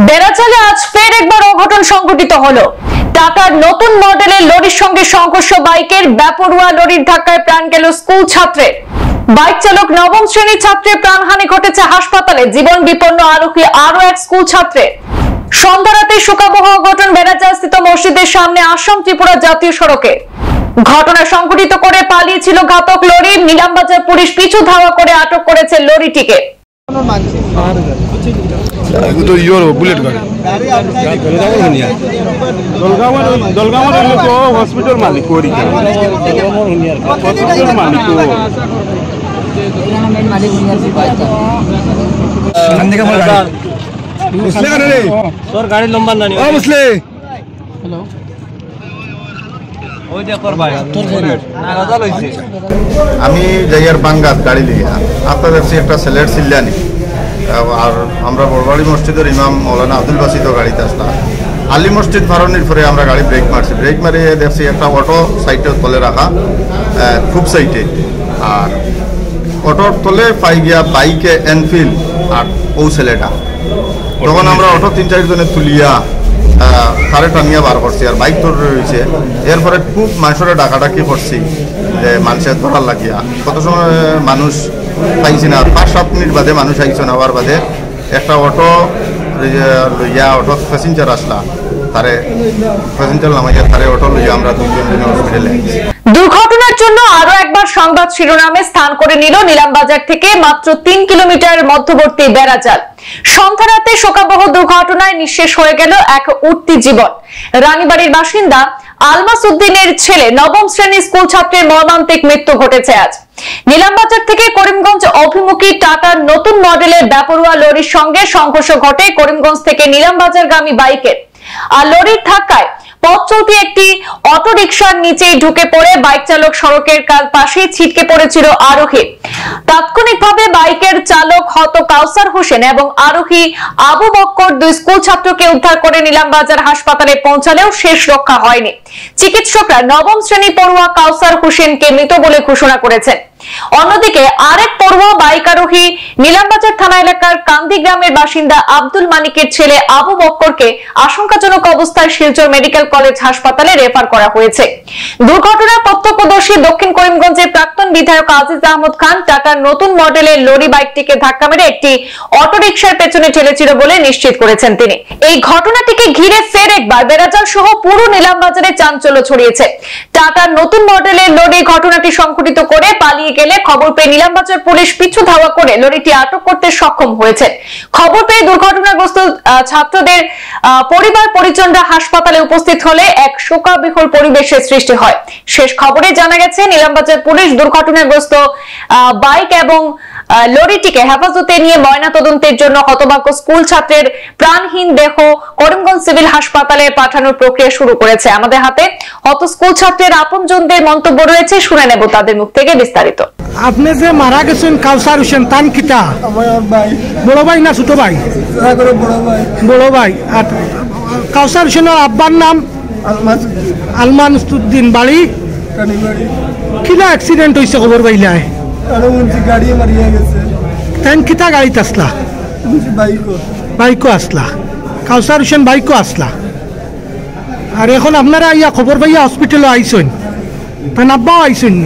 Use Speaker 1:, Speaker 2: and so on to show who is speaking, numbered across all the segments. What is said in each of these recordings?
Speaker 1: বেড়াচালে আজ ফের একবার অঘটন সংঘটিত হলো। টাটার নতুন মডেলের লরির সঙ্গে সংঘর্ষ বাইকের। বেপরোয়া লরির ধাক্কায় প্রাণ গেল স্কুল ছাত্রের। বাইক চালক নবম শ্রেণীর ছাত্রের প্রাণহানি ঘটেছে হাসপাতালে। জীবন বিপন্ন আরোহী আরো এক স্কুল ছাত্রের। সন্ধ্যা রাতে শোকাবহ অঘটন বেড়াচাল স্থিত মসজিদের সামনে আসাম ত্রিপুরা জাতীয় সড়কে। ঘটনা সংঘটিত করে পালিয়েছিল ঘাতক লরি। নিলামবাজার পুলিশ পিছু ধাওয়া করে আটক করেছে লরিটিকে।
Speaker 2: গাড়ির নম্বর না
Speaker 3: আমি যাইয়ার বাঙ্গাত গাড়ি লিয়া আপনাদের একটা সেলের সিল্লানি আর আমরা বড়বাড়ি মসজিদের ইমাম মৌলানা আব্দুল বাসিদ গাড়িতে আসলাম। আলী মসজিদ ফারনির পরে আমরা গাড়ি ব্রেক মারছি। ব্রেক মারিয়ে দেখছি একটা অটো সাইডে তলে রাখা, খুব সাইডে, আর অটোর তলে পাই গিয়া বাইকে এনফিল্ড আর ও ছেলেটা। তখন আমরা অটো 3-4 জনে তুলিয়া তারে টানিয়া বার করছি, আর বাইক ধরে রয়েছে। এরপরে খুব মানুষের ডাকাডাকি করছি যে মানুষের ধরার লাগিয়া। কত সময় মানুষ পাইছি না, 5-7 মিনিট বাদে মানুষ আইছে নেওয়ার বাদে একটা অটো লইয়া অটো প্যাসেঞ্জার আসলা, তারে প্যাসেঞ্জার নামাইয়া তারে অটো লইয়া আমরা 2 জন হসপিটালে।
Speaker 1: দুর্ঘটনার জন্য আরো একবার সংবাদ শিরোনামে স্থান করে নিল নিলামবাজার থেকে মাত্র 3 কিলোমিটার মধ্যবর্তী বেড়াচাল। সন্ধ্যা রাতে শোকাবহ দুর্ঘটনায় নিঃশেষ হয়ে গেল এক উঠতি জীবন। রানীবাড়ির বাসিন্দা আলমাস উদ্দিনের ছেলে নবম শ্রেণীর স্কুল ছাত্রের মর্মান্তিক মৃত্যু ঘটেছে আজ। নিলামবাজার থেকে করিমগঞ্জ অভিমুখী টাটার নতুন মডেলের বেপরোয়া লরির সঙ্গে সংঘর্ষ ঘটে করিমগঞ্জ থেকে নিলামবাজারগামী বাইকের। আর লরির ধাক্কায় পথ চলতি একটি অটো রিকশার নিচেই ঢুকে পড়ে বাইক চালক সড়কের পাশেই ছিটকে পড়েছিল আরোহী। তাৎক্ষণিকভাবে বাইকের চালক হত কাউসার হোসেন এবং আরোহী আবু বক্কর 2 স্কুল ছাত্রকে উদ্ধার করে নিলামবাজার হাসপাতালে পৌঁছালেও শেষ রক্ষা হয়নি। চিকিৎসকরা নবম শ্রেণী পড়ুয়া কাউসার হোসেনকে মৃত বলে ঘোষণা করেছেন। অন্যদিকে আরেক পড়ুয়া বাইক আরোহী নিলামবাজার থানা এলাকার কান্দি গ্রামের বাসিন্দা আব্দুল মানিকের ছেলে আবু বক্করকে আশঙ্কাজনক অবস্থায় শিলচর মেডিকেল কলেজ হাসপাতালে রেফার করা হয়েছে। দুর্ঘটনার প্রত্যক্ষদর্শী দক্ষিণ করিমগঞ্জের প্রাক্তন বিধায়ক আজিজ আহমদ খান টাটার নতুন মডেলের লরি বাইকটিকে ধাক্কা মেরে একটি অটোরিকশার পেছনে ঠেলেছিল বলে নিশ্চিত করেছেন তিনি। এই ঘটনাটিকে ঘিরে ফের একবার বেড়াচাল সহ পুরো নিলামবাজারে চাঞ্চল্য ছড়িয়েছে। টাটার নতুন মডেলের লরি ঘটনাটি সংঘটিত করে পালিয়ে গেলে খবর পেয়ে নিলামবাজার পুলিশ পিছু ধাওয়া করে লরিটি আটক করতে সক্ষম হয়েছে। খবর পেয়ে দুর্ঘটনাগ্রস্ত ছাত্রদের পরিবার পরিজনরা হাসপাতালে উপস্থিত হলে এক শোকাবিহল পরিবেশের সৃষ্টি হয়। শেষ খবরে জানা গেছে নিলামবাজার পুলিশ দুর্ঘটনাগ্রস্ত বাইক এবং লরিটিকে হেফাজতে নিয়ে ময়নাতদন্তের জন্য হতভাগ্য স্কুল ছাত্রের প্রাণহীন দেহ করিমগঞ্জ সিভিল হাসপাতালে পাঠানোর প্রক্রিয়া শুরু করেছে। আমাদের হাতে হত স্কুল ছাত্রের আপনজনদের মন্তব্য রয়েছে, শুনে নেব তাদের মুখ থেকে বিস্তারিত।
Speaker 4: আপনি যে মারা গেছেন কাউসার হোসেন তান কিতা? বড় ভাই না ছোট ভাই? বড় ভাই। আর কাউসার হোসেনের আব্বার নাম? আলমাস উদ্দিন। বাড়ি কিলা অ্যাক্সিডেন্ট হয়েছে খবর পাইলাই?
Speaker 5: গাড়ি মারিয়া গেছে।
Speaker 4: তাই কিতা গাড়িতে আসলা? বাইকও আসলা? কাউসার হোসেন বাইকও আসলা? আর এখন আপনারা ইয়া খবর পাইয়া হসপিটালে আইসেন, তাই আব্বাও আইসেন?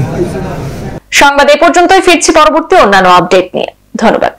Speaker 1: সংবাদ এ পর্যন্তই, ফিরছি পরবর্তী অন্যান্য আপডেট নিয়ে। ধন্যবাদ।